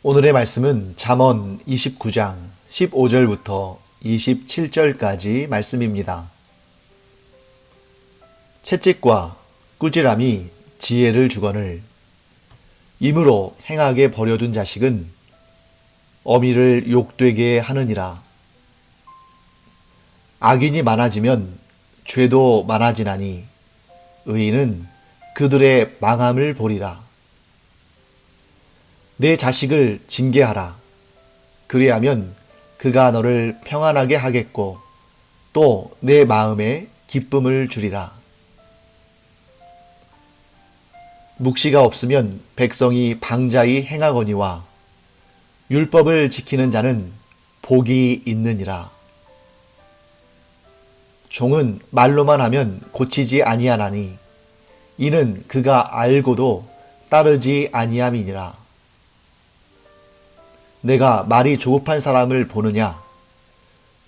오늘의 말씀은 잠언 29장 15절부터 27절까지 말씀입니다. 채찍과 꾸지람이 지혜를 주거늘 임으로 행하게 버려둔 자식은 어미를 욕되게 하느니라. 악인이 많아지면 죄도 많아지나니 의인은 그들의 망함을 보리라. 내 자식을 징계하라. 그리하면 그가 너를 평안하게 하겠고 또 내 마음에 기쁨을 주리라. 묵시가 없으면 백성이 방자히 행하거니와 율법을 지키는 자는 복이 있느니라. 종은 말로만 하면 고치지 아니하나니 이는 그가 알고도 따르지 아니함이니라. 내가 말이 조급한 사람을 보느냐?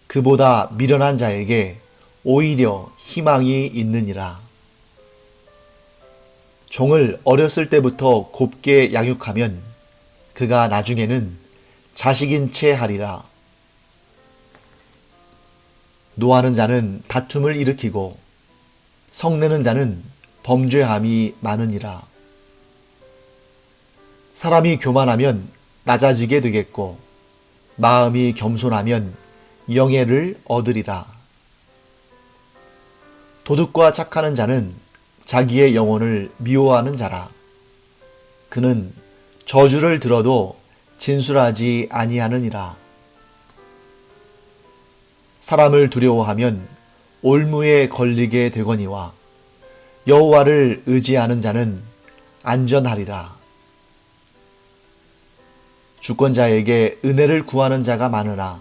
그보다 미련한 자에게 오히려 희망이 있느니라. 종을 어렸을 때부터 곱게 양육하면 그가 나중에는 자식인 채 하리라. 노하는 자는 다툼을 일으키고 성내는 자는 범죄함이 많으니라. 사람이 교만하면 낮아지게 되겠고 마음이 겸손하면 영예를 얻으리라. 도둑과 착하는 자는 자기의 영혼을 미워하는 자라. 그는 저주를 들어도 진술하지 아니하느니라. 사람을 두려워하면 올무에 걸리게 되거니와 여호와를 의지하는 자는 안전하리라. 주권자에게 은혜를 구하는 자가 많으나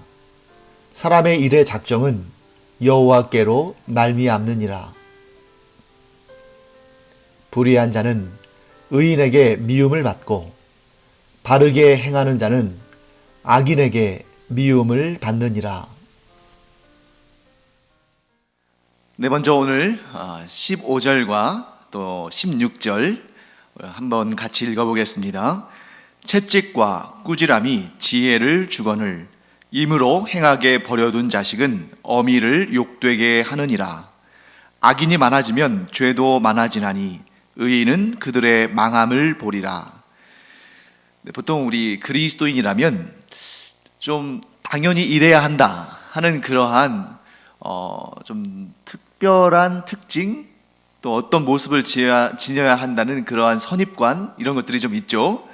사람의 일의 작정은 여호와께로 말미암느니라. 불의한 자는 의인에게 미움을 받고 바르게 행하는 자는 악인에게 미움을 받느니라. 네, 먼저 오늘 15절과 또 16절 한번 같이 읽어보겠습니다. 채찍과 꾸지람이 지혜를 주거늘 임으로 행하게 버려둔 자식은 어미를 욕되게 하느니라. 악인이 많아지면 죄도 많아지나니 의인은 그들의 망함을 보리라. 네, 보통 우리 그리스도인이라면 좀 당연히 이래야 한다 하는 그러한 좀 특별한 특징, 또 어떤 모습을 지녀야 한다는 그러한 선입관, 이런 것들이 좀 있죠.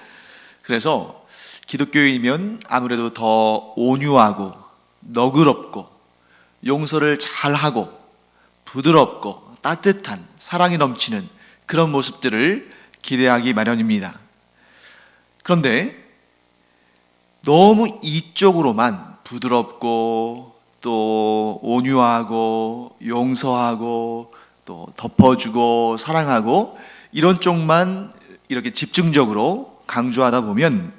그래서 기독교인이면 아무래도 더 온유하고 너그럽고 용서를 잘하고 부드럽고 따뜻한 사랑이 넘치는 그런 모습들을 기대하기 마련입니다. 그런데 너무 이쪽으로만 부드럽고 또 온유하고 용서하고 또 덮어주고 사랑하고 이런 쪽만 이렇게 집중적으로 강조하다 보면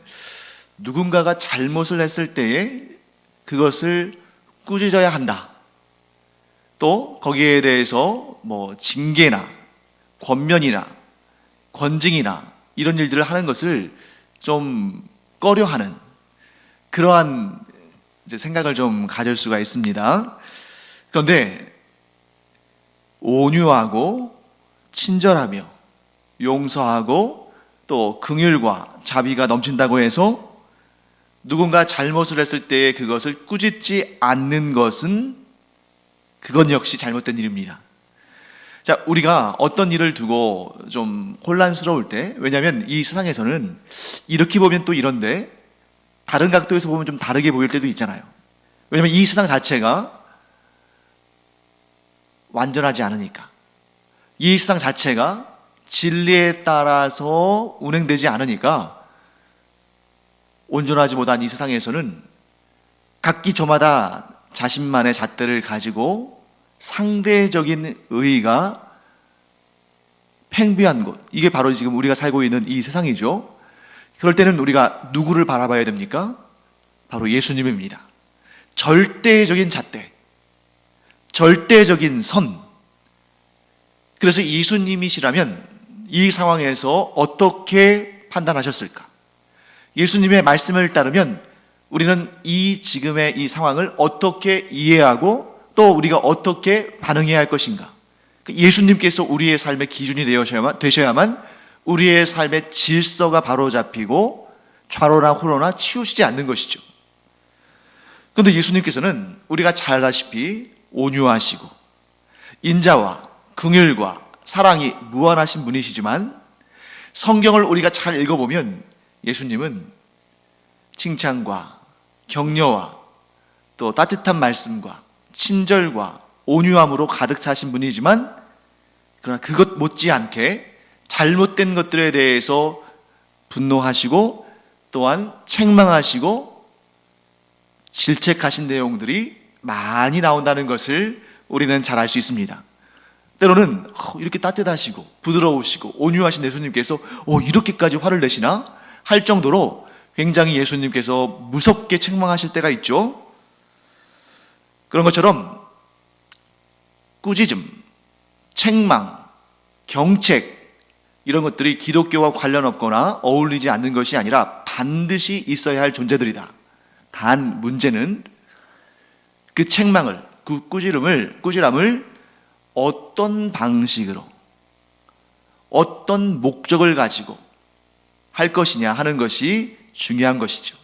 누군가가 잘못을 했을 때에 그것을 꾸짖어야 한다. 또 거기에 대해서 징계나 권면이나 권징이나 이런 일들을 하는 것을 좀 꺼려하는 그러한 생각을 좀 가질 수가 있습니다. 그런데 온유하고 친절하며 용서하고 또 긍휼과 자비가 넘친다고 해서 누군가 잘못을 했을 때 그것을 꾸짖지 않는 것은 그건 역시 잘못된 일입니다. 자, 우리가 어떤 일을 두고 좀 혼란스러울 때, 왜냐하면 이 세상에서는 이렇게 보면 또 이런데 다른 각도에서 보면 좀 다르게 보일 때도 있잖아요. 왜냐하면 이 세상 자체가 완전하지 않으니까, 이 세상 자체가 진리에 따라서 운행되지 않으니까 온전하지 못한 이 세상에서는 각기 저마다 자신만의 잣대를 가지고 상대적인 의의가 팽배한 곳, 이게 바로 지금 우리가 살고 있는 이 세상이죠. 그럴 때는 우리가 누구를 바라봐야 됩니까? 바로 예수님입니다. 절대적인 잣대, 절대적인 선. 그래서 예수님이시라면 이 상황에서 어떻게 판단하셨을까? 예수님의 말씀을 따르면 우리는 이 지금의 이 상황을 어떻게 이해하고 또 우리가 어떻게 반응해야 할 것인가. 예수님께서 우리의 삶의 기준이 되셔야만 우리의 삶의 질서가 바로잡히고 좌로나 호로나 치우치지 않는 것이죠. 그런데 예수님께서는 우리가 잘 아다시피 온유하시고 인자와 긍휼과 사랑이 무한하신 분이시지만 성경을 우리가 잘 읽어보면 예수님은 칭찬과 격려와 또 따뜻한 말씀과 친절과 온유함으로 가득 차신 분이지만 그러나 그것 못지않게 잘못된 것들에 대해서 분노하시고 또한 책망하시고 질책하신 내용들이 많이 나온다는 것을 우리는 잘 알 수 있습니다. 때로는 이렇게 따뜻하시고 부드러우시고 온유하신 예수님께서 이렇게까지 화를 내시나 할 정도로 굉장히 예수님께서 무섭게 책망하실 때가 있죠. 그런 것처럼 꾸짖음, 책망, 경책 이런 것들이 기독교와 관련 없거나 어울리지 않는 것이 아니라 반드시 있어야 할 존재들이다. 단 문제는 그 책망을, 그 꾸지람을 어떤 방식으로, 어떤 목적을 가지고 할 것이냐 하는 것이 중요한 것이죠.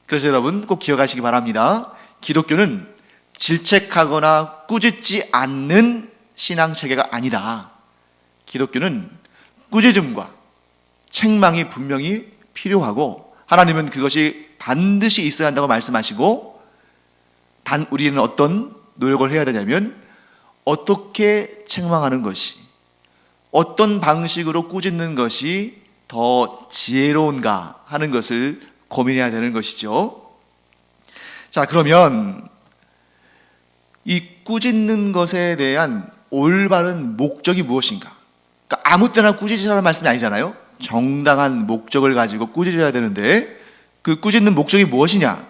그래서 여러분 꼭 기억하시기 바랍니다. 기독교는 질책하거나 꾸짖지 않는 신앙 체계가 아니다. 기독교는 꾸짖음과 책망이 분명히 필요하고 하나님은 그것이 반드시 있어야 한다고 말씀하시고 단 우리는 어떤 노력을 해야 되냐면 어떻게 책망하는 것이 어떤 방식으로 꾸짖는 것이 더 지혜로운가 하는 것을 고민해야 되는 것이죠. 자, 그러면 이 꾸짖는 것에 대한 올바른 목적이 무엇인가? 그러니까 아무 때나 꾸짖으라는 말씀이 아니잖아요. 정당한 목적을 가지고 꾸짖어야 되는데 그 꾸짖는 목적이 무엇이냐?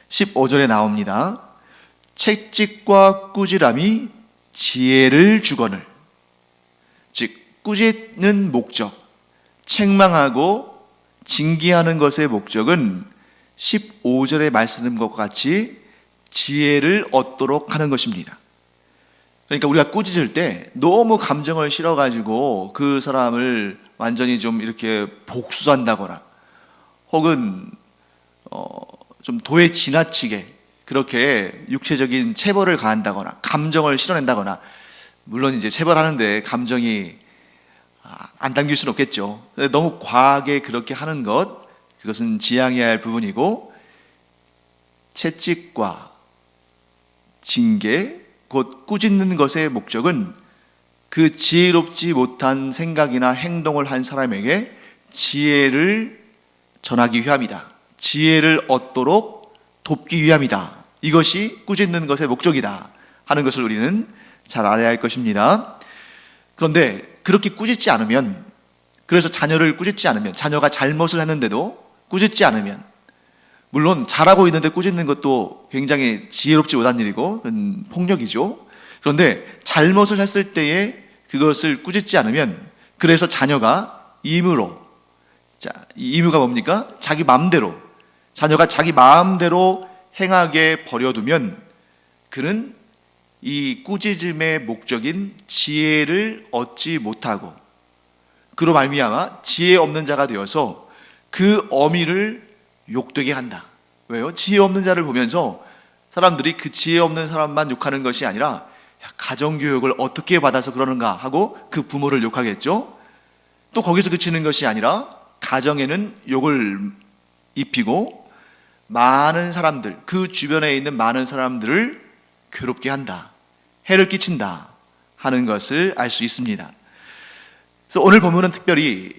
15절에 나옵니다. 채찍과 꾸지람이 지혜를 주거늘. 즉 꾸짖는 목적, 책망하고 징계하는 것의 목적은 15절의 말씀과 같이 지혜를 얻도록 하는 것입니다. 그러니까 우리가 꾸짖을 때 너무 감정을 실어가지고 그 사람을 완전히 좀 이렇게 복수한다거나 혹은 좀 도에 지나치게 그렇게 육체적인 체벌을 가한다거나 감정을 실어낸다거나 물론 이제 체벌하는데 감정이 안 담길 수는 없겠죠. 너무 과하게 그렇게 하는 것 그것은 지양해야 할 부분이고 채찍과 징계 곧 꾸짖는 것의 목적은 그 지혜롭지 못한 생각이나 행동을 한 사람에게 지혜를 전하기 위함이다. 지혜를 얻도록 돕기 위함이다. 이것이 꾸짖는 것의 목적이다 하는 것을 우리는 잘 알아야 할 것입니다. 그런데 그렇게 꾸짖지 않으면, 그래서 자녀를 꾸짖지 않으면, 자녀가 잘못을 했는데도 꾸짖지 않으면, 물론 잘하고 있는데 꾸짖는 것도 굉장히 지혜롭지 못한 일이고 그건 폭력이죠. 그런데 잘못을 했을 때에 그것을 꾸짖지 않으면, 그래서 자녀가 임의로, 이 의무가 뭡니까? 자기 마음대로, 자녀가 자기 마음대로 행하게 버려두면 그는 이 꾸짖음의 목적인 지혜를 얻지 못하고 그로 말미암아 지혜 없는 자가 되어서 그 어미를 욕되게 한다. 왜요? 지혜 없는 자를 보면서 사람들이 그 지혜 없는 사람만 욕하는 것이 아니라 가정교육을 어떻게 받아서 그러는가 하고 그 부모를 욕하겠죠. 또 거기서 그치는 것이 아니라 가정에는 욕을 입히고 많은 사람들, 그 주변에 있는 많은 사람들을 괴롭게 한다, 해를 끼친다 하는 것을 알 수 있습니다. 그래서 오늘 본문은 특별히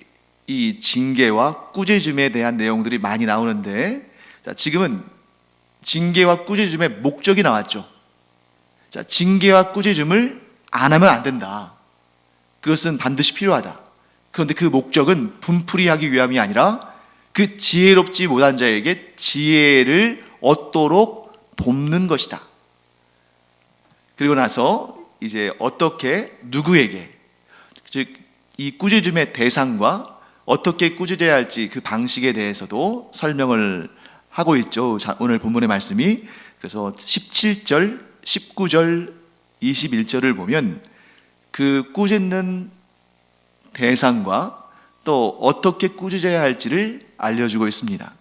이 징계와 꾸짖음에 대한 내용들이 많이 나오는데, 지금은 징계와 꾸짖음의 목적이 나왔죠. 징계와 꾸짖음을 안 하면 안 된다. 그것은 반드시 필요하다. 그런데 그 목적은 분풀이하기 위함이 아니라 그 지혜롭지 못한 자에게 지혜를 얻도록 돕는 것이다. 그리고 나서 이제 어떻게 누구에게, 즉 이 꾸짖음의 대상과 어떻게 꾸짖어야 할지 그 방식에 대해서도 설명을 하고 있죠. 자, 오늘 본문의 말씀이. 그래서 17절, 19절, 21절을 보면 그 꾸짖는 대상과 또 어떻게 꾸짖어야 할지를 알려주고 있습니다.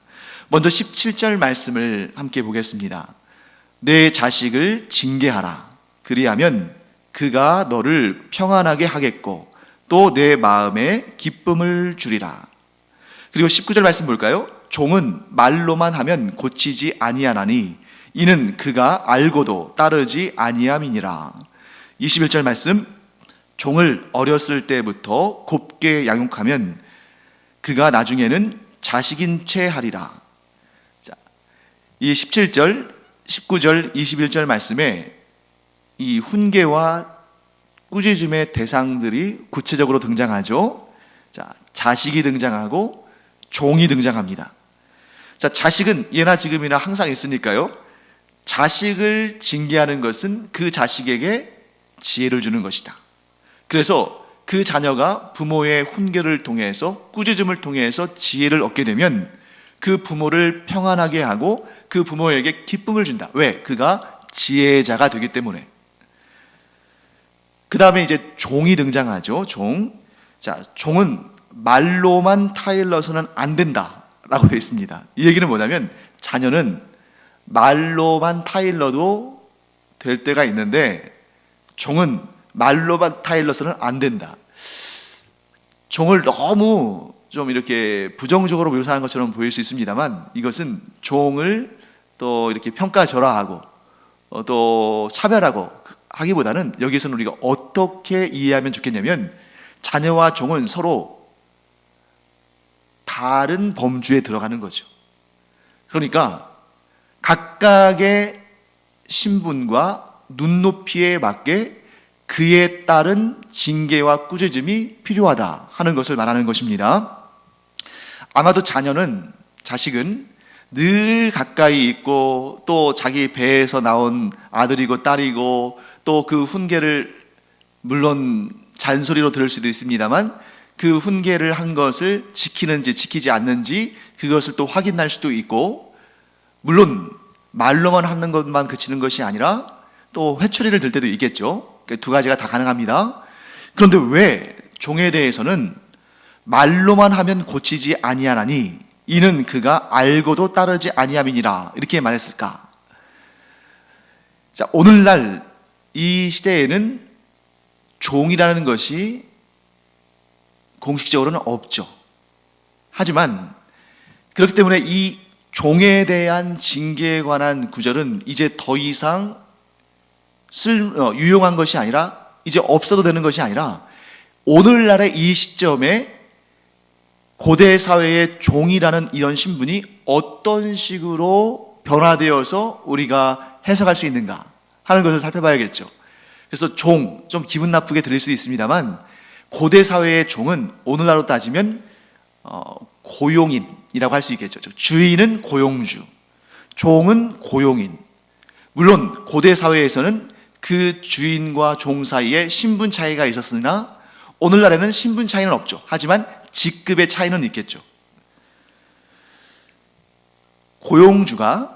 먼저 17절 말씀을 함께 보겠습니다. 내 자식을 징계하라. 그리하면 그가 너를 평안하게 하겠고 또 내 마음에 기쁨을 주리라. 그리고 19절 말씀 볼까요? 종은 말로만 하면 고치지 아니하나니 이는 그가 알고도 따르지 아니함이니라. 21절 말씀, 종을 어렸을 때부터 곱게 양육하면 그가 나중에는 자식인 채 하리라. 자, 이 17절, 19절, 21절 말씀에 이 훈계와 꾸짖음의 대상들이 구체적으로 등장하죠. 자, 자식이 등장하고 종이 등장합니다. 자, 자식은 예나 지금이나 항상 있으니까요. 자식을 징계하는 것은 그 자식에게 지혜를 주는 것이다. 그래서 그 자녀가 부모의 훈계를 통해서 꾸짖음을 통해서 지혜를 얻게 되면 그 부모를 평안하게 하고 그 부모에게 기쁨을 준다. 왜? 그가 지혜자가 되기 때문에. 그 다음에 이제 종이 등장하죠. 종. 자, 종은 말로만 타일러서는 안 된다라고 되어 있습니다. 이 얘기는 뭐냐면 자녀는 말로만 타일러도 될 때가 있는데 종은 말로만 타일러서는 안 된다. 종을 너무 좀 이렇게 부정적으로 묘사한 것처럼 보일 수 있습니다만 이것은 종을 또 이렇게 평가절하하고 또 차별하고 하기보다는 여기서는 우리가 어떻게 이해하면 좋겠냐면 자녀와 종은 서로 다른 범주에 들어가는 거죠. 그러니까 각각의 신분과 눈높이에 맞게 그에 따른 징계와 꾸짖음이 필요하다 하는 것을 말하는 것입니다. 아마도 자식은 늘 가까이 있고 또 자기 배에서 나온 아들이고 딸이고 또 그 훈계를 물론 잔소리로 들을 수도 있습니다만 그 훈계를 한 것을 지키는지 지키지 않는지 그것을 또 확인할 수도 있고 물론 말로만 하는 것만 그치는 것이 아니라 또 회초리를 들 때도 있겠죠. 두 가지가 다 가능합니다. 그런데 왜 종에 대해서는 말로만 하면 고치지 아니하나니 이는 그가 알고도 따르지 아니함이니라 이렇게 말했을까? 자, 오늘날 이 시대에는 종이라는 것이 공식적으로는 없죠. 하지만 그렇기 때문에 이 종에 대한 징계에 관한 구절은 이제 더 이상 유용한 것이 아니라 이제 없어도 되는 것이 아니라 오늘날의 이 시점에 고대 사회의 종이라는 이런 신분이 어떤 식으로 변화되어서 우리가 해석할 수 있는가 하는 것을 살펴봐야겠죠. 그래서 좀 기분 나쁘게 들릴 수도 있습니다만 고대 사회의 종은 오늘날로 따지면 고용인이라고 할 수 있겠죠. 주인은 고용주, 종은 고용인. 물론 고대 사회에서는 그 주인과 종 사이에 신분 차이가 있었으나 오늘날에는 신분 차이는 없죠. 하지만 직급의 차이는 있겠죠. 고용주가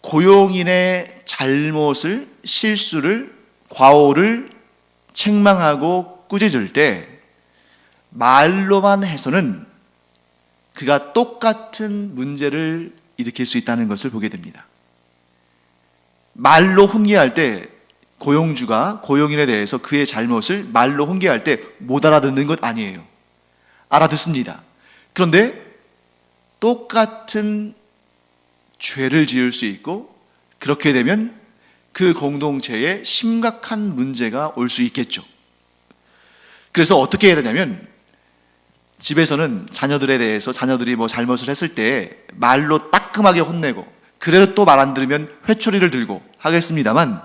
고용인의 잘못을, 실수를, 과오를 책망하고 꾸짖을 때 말로만 해서는 그가 똑같은 문제를 일으킬 수 있다는 것을 보게 됩니다. 말로 훈계할 때 고용주가 고용인에 대해서 그의 잘못을 말로 훈계할 때 못 알아듣는 것 아니에요. 알아듣습니다. 그런데 똑같은 죄를 지을 수 있고 그렇게 되면 그 공동체에 심각한 문제가 올 수 있겠죠. 그래서 어떻게 해야 되냐면 집에서는 자녀들에 대해서 자녀들이 뭐 잘못을 했을 때 말로 따끔하게 혼내고 그래도 또 말 안 들으면 회초리를 들고 하겠습니다만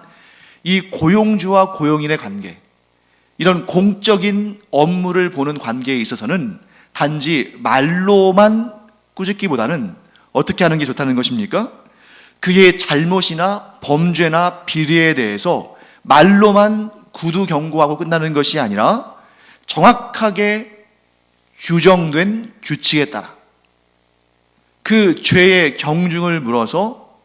이 고용주와 고용인의 관계, 이런 공적인 업무를 보는 관계에 있어서는 단지 말로만 꾸짖기보다는 어떻게 하는 게 좋다는 것입니까? 그의 잘못이나 범죄나 비리에 대해서 말로만 구두 경고하고 끝나는 것이 아니라 정확하게 규정된 규칙에 따라 그 죄의 경중을 물어서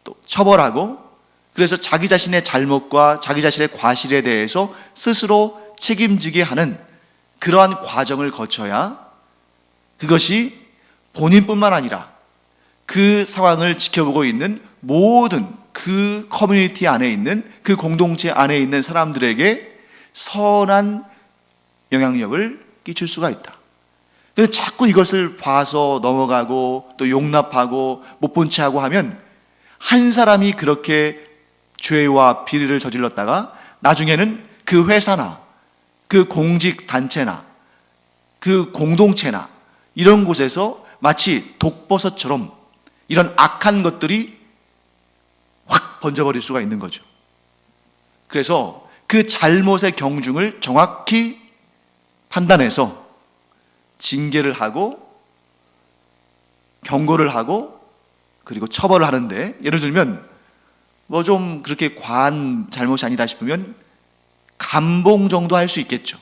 또 처벌하고, 그래서 자기 자신의 잘못과 자기 자신의 과실에 대해서 스스로 책임지게 하는 그러한 과정을 거쳐야 그것이 본인뿐만 아니라 그 상황을 지켜보고 있는 모든 그 커뮤니티 안에 있는, 그 공동체 안에 있는 사람들에게 선한 영향력을 끼칠 수가 있다. 근데 자꾸 이것을 봐서 넘어가고 또 용납하고 못 본 채 하고 하면 한 사람이 그렇게 죄와 비리를 저질렀다가 나중에는 그 회사나 그 공직 단체나 그 공동체나 이런 곳에서 마치 독버섯처럼 이런 악한 것들이 확 번져버릴 수가 있는 거죠. 그래서 그 잘못의 경중을 정확히 판단해서 징계를 하고 경고를 하고 그리고 처벌을 하는데, 예를 들면 뭐 좀 그렇게 과한 잘못이 아니다 싶으면 감봉 정도 할 수 있겠죠.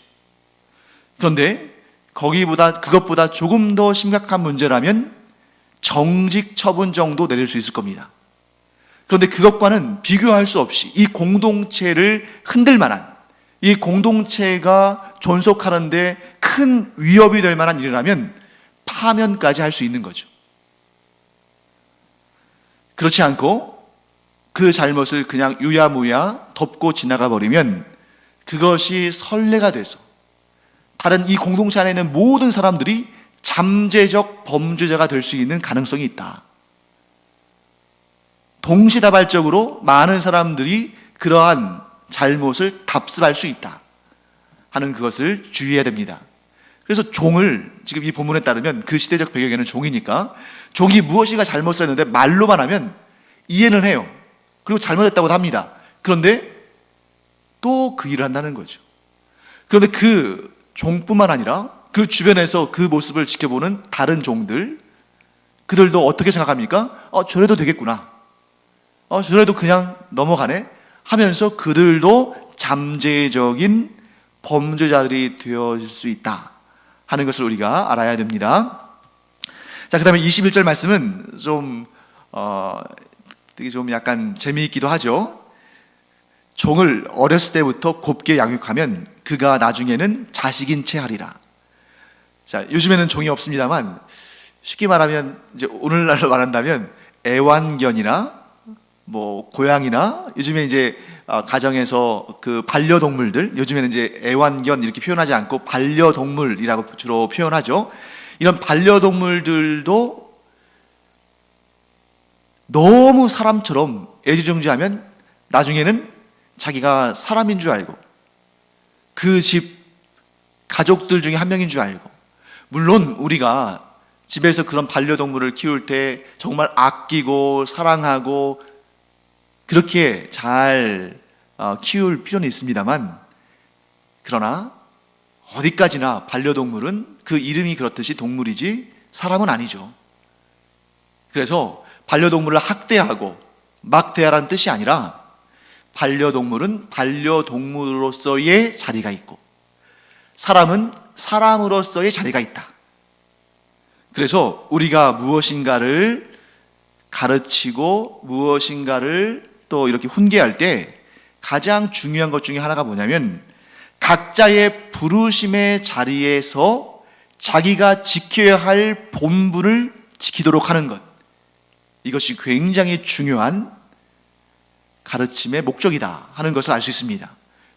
그런데 그것보다 조금 더 심각한 문제라면 정직 처분 정도 내릴 수 있을 겁니다. 그런데 그것과는 비교할 수 없이 이 공동체를 흔들 만한, 이 공동체가 존속하는데 큰 위협이 될 만한 일이라면 파면까지 할 수 있는 거죠. 그렇지 않고 그 잘못을 그냥 유야무야 덮고 지나가 버리면 그것이 선례가 돼서 다른 이 공동체 안에 있는 모든 사람들이 잠재적 범죄자가 될 수 있는 가능성이 있다. 동시다발적으로 많은 사람들이 그러한 잘못을 답습할 수 있다 하는 그것을 주의해야 됩니다. 그래서 종을, 지금 이 본문에 따르면 그 시대적 배경에는 종이니까 종이 무엇인가 잘못을 했는데 말로만 하면 이해는 해요. 그리고 잘못했다고도 합니다. 그런데 또 그 일을 한다는 거죠. 그런데 그 종뿐만 아니라 그 주변에서 그 모습을 지켜보는 다른 종들, 그들도 어떻게 생각합니까? 저래도 되겠구나. 저래도 그냥 넘어가네 하면서 그들도 잠재적인 범죄자들이 되어질 수 있다 하는 것을 우리가 알아야 됩니다. 자, 그 다음에 21절 말씀은 되게 좀 약간 재미있기도 하죠. 종을 어렸을 때부터 곱게 양육하면 그가 나중에는 자식인 채 하리라. 자, 요즘에는 종이 없습니다만 쉽게 말하면 이제 오늘날로 말한다면 애완견이나 뭐 고양이나 요즘에 이제 가정에서 그 반려동물들, 요즘에는 이제 애완견 이렇게 표현하지 않고 반려동물이라고 주로 표현하죠. 이런 반려동물들도 너무 사람처럼 애지중지하면 나중에는 자기가 사람인 줄 알고 그 집 가족들 중에 한 명인 줄 알고, 물론 우리가 집에서 그런 반려동물을 키울 때 정말 아끼고 사랑하고 그렇게 잘 키울 필요는 있습니다만, 그러나 어디까지나 반려동물은 그 이름이 그렇듯이 동물이지 사람은 아니죠. 그래서 반려동물을 학대하고 막 대하라는 뜻이 아니라 반려동물은 반려동물로서의 자리가 있고 사람은 사람으로서의 자리가 있다. 그래서 우리가 무엇인가를 가르치고 무엇인가를 또 이렇게 훈계할 때 가장 중요한 것 중에 하나가 뭐냐면 각자의 부르심의 자리에서 자기가 지켜야 할 본분을 지키도록 하는 것, 이것이 굉장히 중요한 가르침의 목적이다 하는 것을 알 수 있습니다.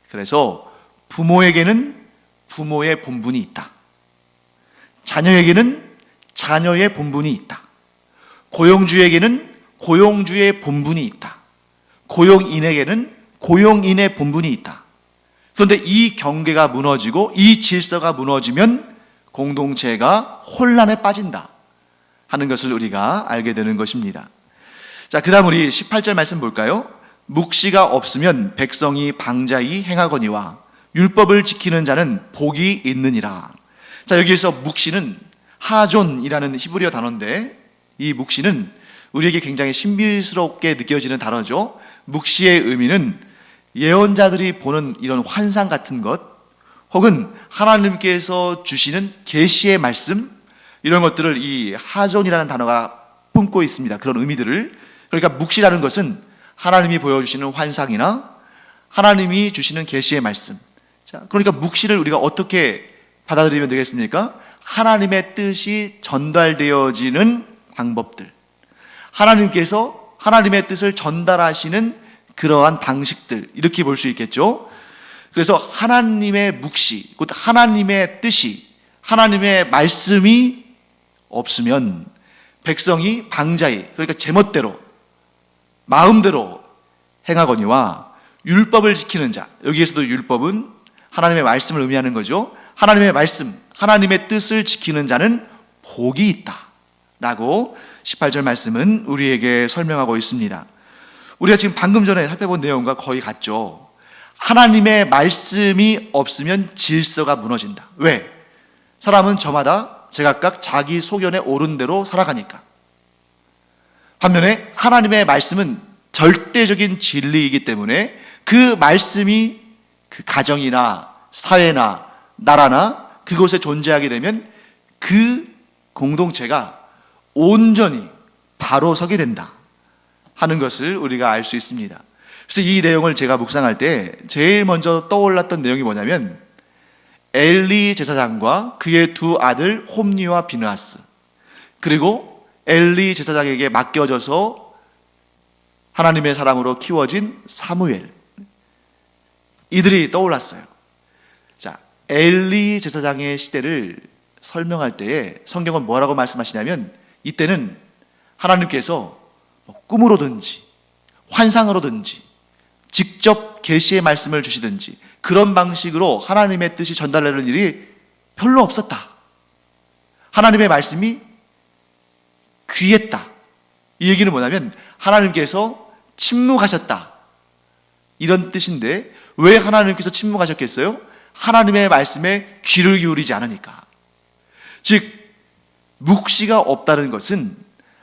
그래서 부모에게는 부모의 본분이 있다. 자녀에게는 자녀의 본분이 있다. 고용주에게는 고용주의 본분이 있다. 고용인에게는 고용인의 본분이 있다. 그런데 이 경계가 무너지고 이 질서가 무너지면 공동체가 혼란에 빠진다 하는 것을 우리가 알게 되는 것입니다. 자, 그 다음 우리 18절 말씀 볼까요? 묵시가 없으면 백성이 방자히 행하거니와 율법을 지키는 자는 복이 있느니라. 자, 여기에서 묵시는 하존이라는 히브리어 단어인데, 이 묵시는 우리에게 굉장히 신비스럽게 느껴지는 단어죠. 묵시의 의미는 예언자들이 보는 이런 환상 같은 것, 혹은 하나님께서 주시는 계시의 말씀, 이런 것들을 이 하존이라는 단어가 품고 있습니다. 그런 의미들을. 그러니까 묵시라는 것은 하나님이 보여주시는 환상이나 하나님이 주시는 계시의 말씀. 자, 그러니까 묵시를 우리가 어떻게 받아들이면 되겠습니까? 하나님의 뜻이 전달되어지는 방법들, 하나님께서 하나님의 뜻을 전달하시는 그러한 방식들, 이렇게 볼 수 있겠죠. 그래서 하나님의 묵시, 곧 하나님의 뜻이, 하나님의 말씀이 없으면 백성이 방자히, 그러니까 제멋대로 마음대로 행하거니와 유법을 지키는 자, 여기에서도 율법은 하나님의 말씀을 의미하는 거죠. 하나님의 말씀, 하나님의 뜻을 지키는 자는 복이 있다 라고 18절 말씀은 우리에게 설명하고 있습니다. 우리가 지금 방금 전에 살펴본 내용과 거의 같죠. 하나님의 말씀이 없으면 질서가 무너진다. 왜? 사람은 저마다 제각각 자기 소견에 옳은 대로 살아가니까. 반면에 하나님의 말씀은 절대적인 진리이기 때문에 그 말씀이 그 가정이나 사회나 나라나 그곳에 존재하게 되면 그 공동체가 온전히 바로 서게 된다 하는 것을 우리가 알 수 있습니다. 그래서 이 내용을 제가 묵상할 때 제일 먼저 떠올랐던 내용이 뭐냐면 엘리 제사장과 그의 두 아들 홈니와 비느하스, 그리고 엘리 제사장에게 맡겨져서 하나님의 사람으로 키워진 사무엘, 이들이 떠올랐어요. 자, 엘리 제사장의 시대를 설명할 때에 성경은 뭐라고 말씀하시냐면 이때는 하나님께서 꿈으로든지 환상으로든지 직접 계시의 말씀을 주시든지 그런 방식으로 하나님의 뜻이 전달되는 일이 별로 없었다. 하나님의 말씀이 귀했다. 이 얘기는 뭐냐면 하나님께서 침묵하셨다, 이런 뜻인데 왜 하나님께서 침묵하셨겠어요? 하나님의 말씀에 귀를 기울이지 않으니까. 즉 묵시가 없다는 것은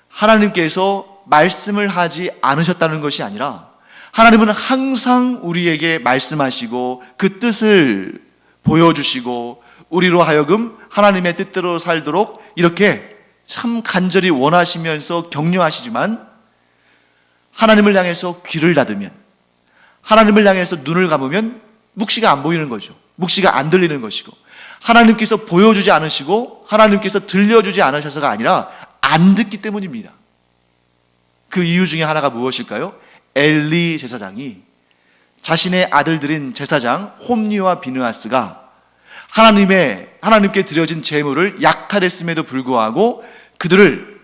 하나님께서 말씀을 하지 않으셨다는 것이 아니라 하나님은 항상 우리에게 말씀하시고 그 뜻을 보여주시고 우리로 하여금 하나님의 뜻대로 살도록 이렇게 참 간절히 원하시면서 격려하시지만 하나님을 향해서 귀를 닫으면, 하나님을 향해서 눈을 감으면 묵시가 안 보이는 거죠. 묵시가 안 들리는 것이고, 하나님께서 보여주지 않으시고 하나님께서 들려주지 않으셔서가 아니라 안 듣기 때문입니다. 그 이유 중에 하나가 무엇일까요? 엘리 제사장이 자신의 아들들인 제사장 홈니와 비느하스가 하나님께 드려진 제물을 약탈했음에도 불구하고 그들을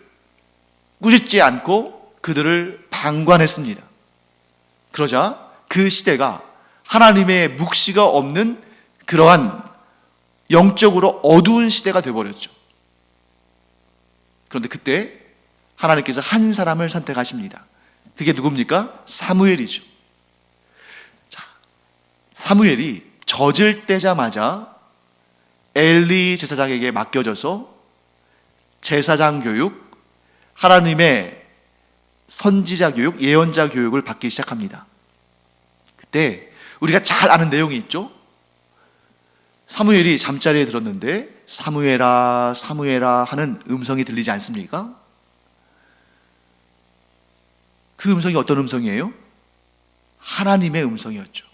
꾸짖지 않고 그들을 방관했습니다. 그러자 그 시대가 하나님의 묵시가 없는 그러한 영적으로 어두운 시대가 되어버렸죠. 그런데 그때 하나님께서 한 사람을 선택하십니다. 그게 누굽니까? 사무엘이죠. 자, 사무엘이 젖을 떼자마자 엘리 제사장에게 맡겨져서 제사장 교육, 하나님의 선지자 교육, 예언자 교육을 받기 시작합니다. 그때 우리가 잘 아는 내용이 있죠. 사무엘이 잠자리에 들었는데 사무엘아 사무엘아 하는 음성이 들리지 않습니까? 그 음성이 어떤 음성이에요? 하나님의 음성이었죠.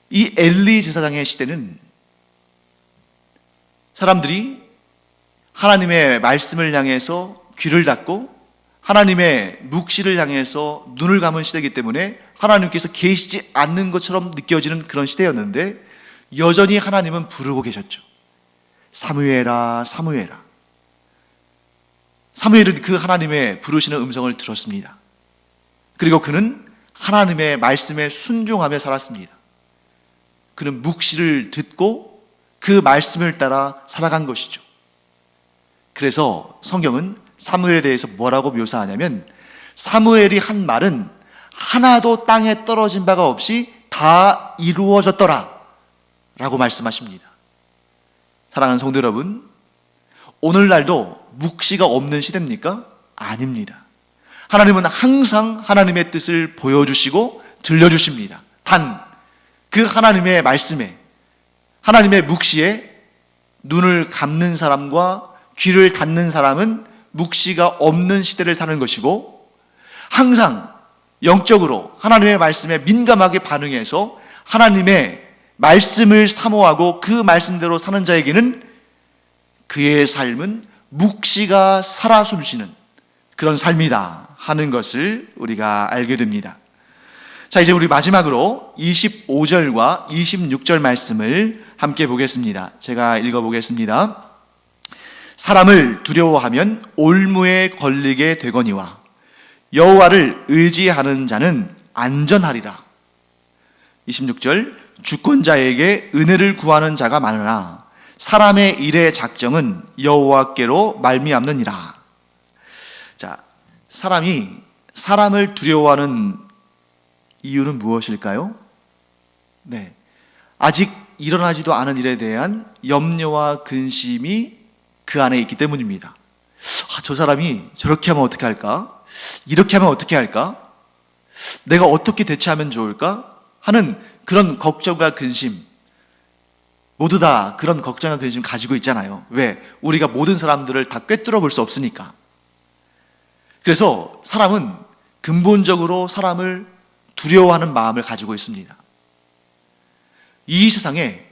이 엘리 제사장의 시대는 사람들이 하나님의 말씀을 향해서 귀를 닫고 하나님의 묵시를 향해서 눈을 감은 시대이기 때문에 하나님께서 계시지 않는 것처럼 느껴지는 그런 시대였는데 여전히 하나님은 부르고 계셨죠. 사무엘아 사무엘아. 사무엘은 그 하나님의 부르시는 음성을 들었습니다. 그리고 그는 하나님의 말씀에 순종하며 살았습니다. 그는 묵시를 듣고 그 말씀을 따라 살아간 것이죠. 그래서 성경은 사무엘에 대해서 뭐라고 묘사하냐면 사무엘이 한 말은 하나도 땅에 떨어진 바가 없이 다 이루어졌더라 라고 말씀하십니다. 사랑하는 성도 여러분, 오늘날도 묵시가 없는 시대입니까? 아닙니다. 하나님은 항상 하나님의 뜻을 보여주시고 들려주십니다. 단 그 하나님의 말씀에, 하나님의 묵시에 눈을 감는 사람과 귀를 닫는 사람은 묵시가 없는 시대를 사는 것이고, 항상 영적으로 하나님의 말씀에 민감하게 반응해서 하나님의 말씀을 사모하고 그 말씀대로 사는 자에게는 그의 삶은 묵시가 살아 숨쉬는 그런 삶이다 하는 것을 우리가 알게 됩니다. 자, 이제 우리 마지막으로 25절과 26절 말씀을 함께 보겠습니다. 제가 읽어보겠습니다. 사람을 두려워하면 올무에 걸리게 되거니와 여호와를 의지하는 자는 안전하리라. 26절, 주권자에게 은혜를 구하는 자가 많으나 사람의 일의 작정은 여호와께로 말미암느니라. 자, 사람이 사람을 두려워하는 이유는 무엇일까요? 네, 아직 일어나지도 않은 일에 대한 염려와 근심이 그 안에 있기 때문입니다. 저 사람이 저렇게 하면 어떻게 할까? 이렇게 하면 어떻게 할까? 내가 어떻게 대처하면 좋을까? 하는 그런 걱정과 근심, 모두 다 그런 걱정과 근심 가지고 있잖아요. 왜? 우리가 모든 사람들을 다 꿰뚫어 볼 수 없으니까. 그래서 사람은 근본적으로 사람을 두려워하는 마음을 가지고 있습니다. 이 세상에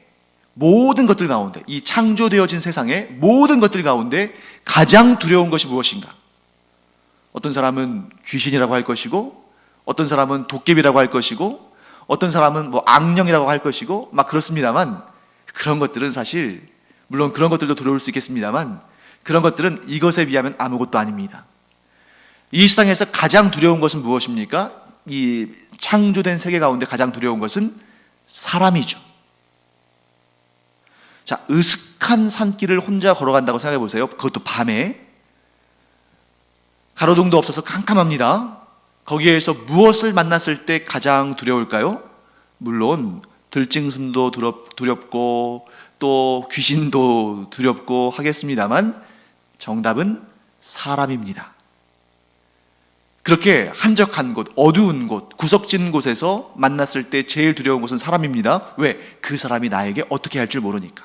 모든 것들 가운데, 이 창조되어진 세상의 모든 것들 가운데 가장 두려운 것이 무엇인가? 어떤 사람은 귀신이라고 할 것이고, 어떤 사람은 도깨비라고 할 것이고, 어떤 사람은 악령이라고 할 것이고, 막 그렇습니다만, 그런 것들은 사실, 물론 그런 것들도 두려울 수 있겠습니다만, 그런 것들은 이것에 비하면 아무것도 아닙니다. 이 세상에서 가장 두려운 것은 무엇입니까? 이 창조된 세계 가운데 가장 두려운 것은 사람이죠. 자, 으슥한 산길을 혼자 걸어간다고 생각해 보세요. 그것도 밤에. 가로등도 없어서 캄캄합니다. 거기에서 무엇을 만났을 때 가장 두려울까요? 물론 들짐승도 두렵고 또 귀신도 두렵고 하겠습니다만 정답은 사람입니다. 그렇게 한적한 곳, 어두운 곳, 구석진 곳에서 만났을 때 제일 두려운 것은 사람입니다. 왜? 그 사람이 나에게 어떻게 할 줄 모르니까.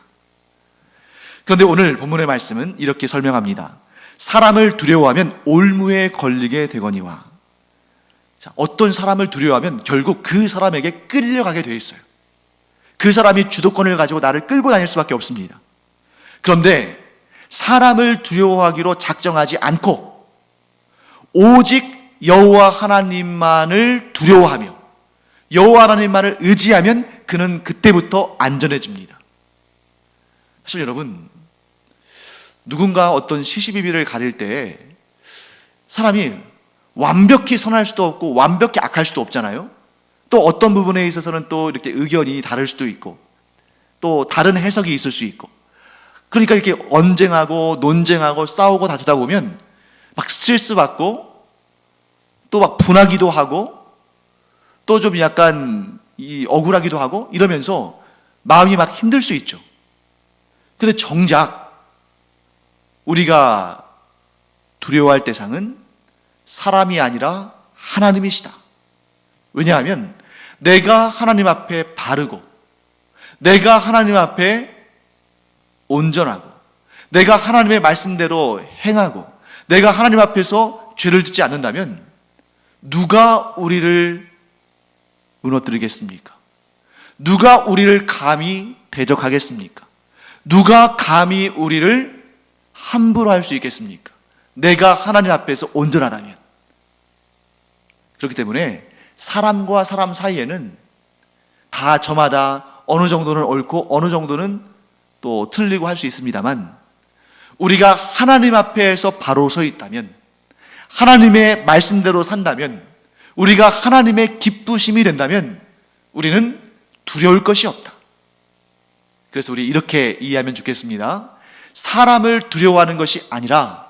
그런데 오늘 본문의 말씀은 이렇게 설명합니다. 사람을 두려워하면 올무에 걸리게 되거니와. 자, 어떤 사람을 두려워하면 결국 그 사람에게 끌려가게 돼 있어요. 그 사람이 주도권을 가지고 나를 끌고 다닐 수밖에 없습니다. 그런데 사람을 두려워하기로 작정하지 않고 오직 여호와 하나님만을 두려워하며 여호와 하나님만을 의지하면 그는 그때부터 안전해집니다. 사실 여러분, 누군가 어떤 시시비비를 가릴 때 사람이 완벽히 선할 수도 없고 완벽히 악할 수도 없잖아요. 또 어떤 부분에 있어서는 또 이렇게 의견이 다를 수도 있고 또 다른 해석이 있을 수 있고, 그러니까 이렇게 언쟁하고 논쟁하고 싸우고 다투다 보면 막 스트레스 받고 또 막 분하기도 하고 또 좀 약간 억울하기도 하고 이러면서 마음이 막 힘들 수 있죠. 근데 정작 우리가 두려워할 대상은 사람이 아니라 하나님이시다. 왜냐하면 내가 하나님 앞에 바르고 내가 하나님 앞에 온전하고 내가 하나님의 말씀대로 행하고 내가 하나님 앞에서 죄를 짓지 않는다면 누가 우리를 무너뜨리겠습니까? 누가 우리를 감히 대적하겠습니까? 누가 감히 우리를 함부로 할 수 있겠습니까? 내가 하나님 앞에서 온전하다면. 그렇기 때문에 사람과 사람 사이에는 다 저마다 어느 정도는 옳고 어느 정도는 또 틀리고 할 수 있습니다만, 우리가 하나님 앞에서 바로 서 있다면, 하나님의 말씀대로 산다면, 우리가 하나님의 기쁘심이 된다면 우리는 두려울 것이 없다. 그래서 우리 이렇게 이해하면 좋겠습니다. 사람을 두려워하는 것이 아니라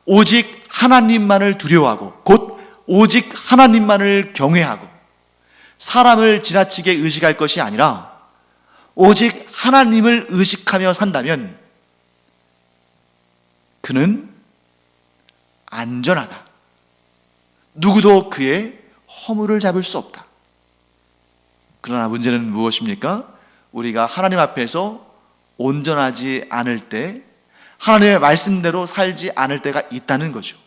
오직 하나님만을 두려워하고 곧 오직 하나님만을 경외하고, 사람을 지나치게 의식할 것이 아니라 오직 하나님을 의식하며 산다면 그는 안전하다. 누구도 그의 허물을 잡을 수 없다. 그러나 문제는 무엇입니까? 우리가 하나님 앞에서 온전하지 않을 때, 하나님의 말씀대로 살지 않을 때가 있다는 거죠.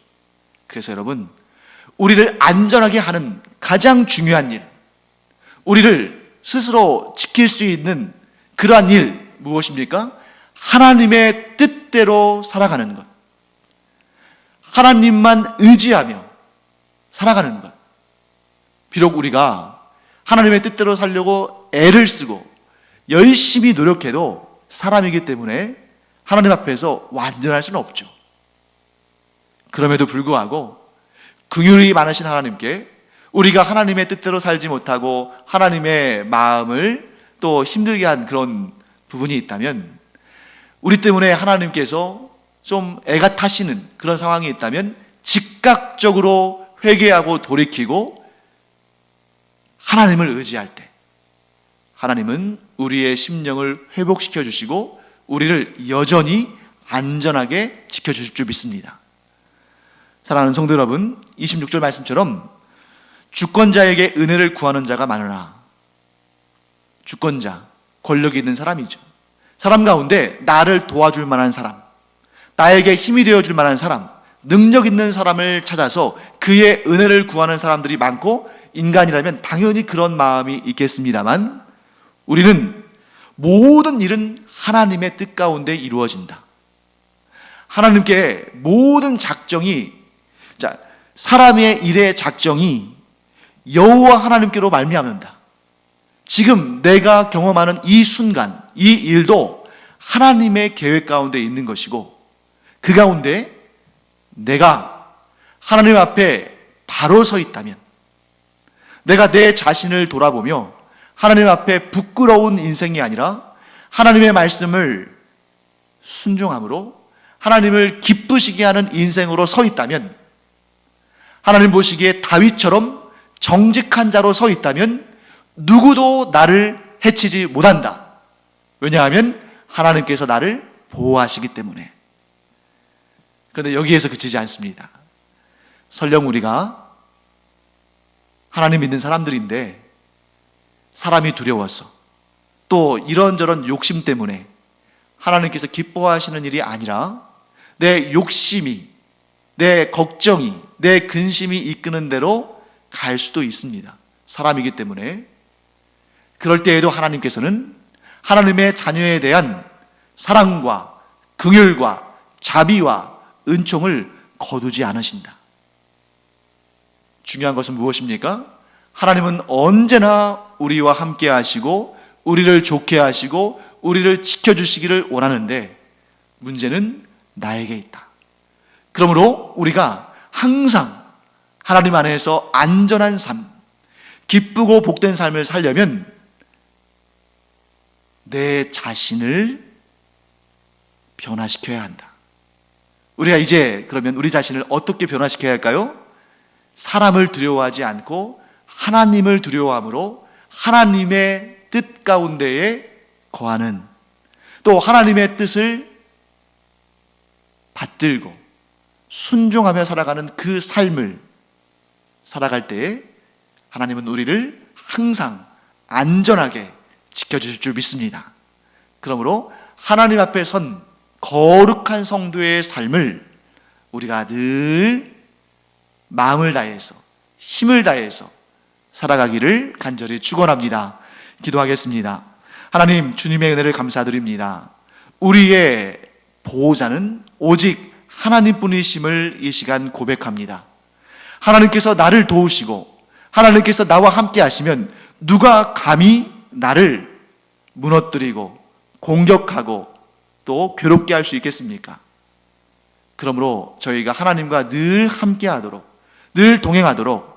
그래서 여러분, 우리를 안전하게 하는 가장 중요한 일, 우리를 스스로 지킬 수 있는 그러한 일 무엇입니까? 하나님의 뜻대로 살아가는 것, 하나님만 의지하며 살아가는 것. 비록 우리가 하나님의 뜻대로 살려고 애를 쓰고 열심히 노력해도 사람이기 때문에 하나님 앞에서 완전할 수는 없죠. 그럼에도 불구하고 긍휼이 많으신 하나님께 우리가 하나님의 뜻대로 살지 못하고 하나님의 마음을 또 힘들게 한 그런 부분이 있다면, 우리 때문에 하나님께서 좀 애가 타시는 그런 상황이 있다면 즉각적으로 회개하고 돌이키고 하나님을 의지할 때 하나님은 우리의 심령을 회복시켜 주시고 우리를 여전히 안전하게 지켜주실 줄 믿습니다. 사랑하는 성도 여러분, 26절 말씀처럼 주권자에게 은혜를 구하는 자가 많으나, 주권자, 권력이 있는 사람이죠. 사람 가운데 나를 도와줄 만한 사람, 나에게 힘이 되어줄 만한 사람, 능력 있는 사람을 찾아서 그의 은혜를 구하는 사람들이 많고, 인간이라면 당연히 그런 마음이 있겠습니다만, 우리는 모든 일은 하나님의 뜻 가운데 이루어진다. 하나님께 모든 작정이, 사람의 일의 작정이 여호와 하나님께로 말미암는다. 지금 내가 경험하는 이 순간, 이 일도 하나님의 계획 가운데 있는 것이고, 그 가운데 내가 하나님 앞에 바로 서 있다면, 내가 내 자신을 돌아보며 하나님 앞에 부끄러운 인생이 아니라 하나님의 말씀을 순종함으로 하나님을 기쁘시게 하는 인생으로 서 있다면, 하나님 보시기에 다윗처럼 정직한 자로 서 있다면 누구도 나를 해치지 못한다. 왜냐하면 하나님께서 나를 보호하시기 때문에. 그런데 여기에서 그치지 않습니다. 설령 우리가 하나님 믿는 사람들인데 사람이 두려워서, 또 이런저런 욕심 때문에 하나님께서 기뻐하시는 일이 아니라 내 욕심이, 내 걱정이, 내 근심이 이끄는 대로 갈 수도 있습니다. 사람이기 때문에. 그럴 때에도 하나님께서는 하나님의 자녀에 대한 사랑과 긍휼과 자비와 은총을 거두지 않으신다. 중요한 것은 무엇입니까? 하나님은 언제나 우리와 함께 하시고 우리를 좋게 하시고 우리를 지켜주시기를 원하는데, 문제는 나에게 있다. 그러므로 우리가 항상 하나님 안에서 안전한 삶, 기쁘고 복된 삶을 살려면 내 자신을 변화시켜야 한다. 우리가 이제 그러면 우리 자신을 어떻게 변화시켜야 할까요? 사람을 두려워하지 않고 하나님을 두려워함으로 하나님의 뜻 가운데에 거하는, 또 하나님의 뜻을 받들고 순종하며 살아가는 그 삶을 살아갈 때에 하나님은 우리를 항상 안전하게 지켜주실 줄 믿습니다. 그러므로 하나님 앞에 선 거룩한 성도의 삶을 우리가 늘 마음을 다해서, 힘을 다해서 살아가기를 간절히 축원합니다. 기도하겠습니다. 하나님, 주님의 은혜를 감사드립니다. 우리의 보호자는 오직 하나님뿐이심을 이 시간 고백합니다. 하나님께서 나를 도우시고 하나님께서 나와 함께 하시면 누가 감히 나를 무너뜨리고 공격하고 또 괴롭게 할 수 있겠습니까? 그러므로 저희가 하나님과 늘 함께 하도록, 늘 동행하도록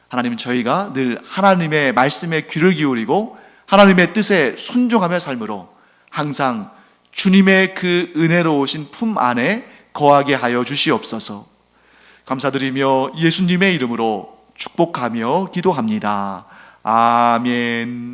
하나님은 저희가 늘 하나님의 말씀에 귀를 기울이고 하나님의 뜻에 순종하며 삶으로 항상 주님의 그 은혜로우신 품 안에 거하게 하여 주시옵소서. 감사드리며 예수님의 이름으로 축복하며 기도합니다. 아멘.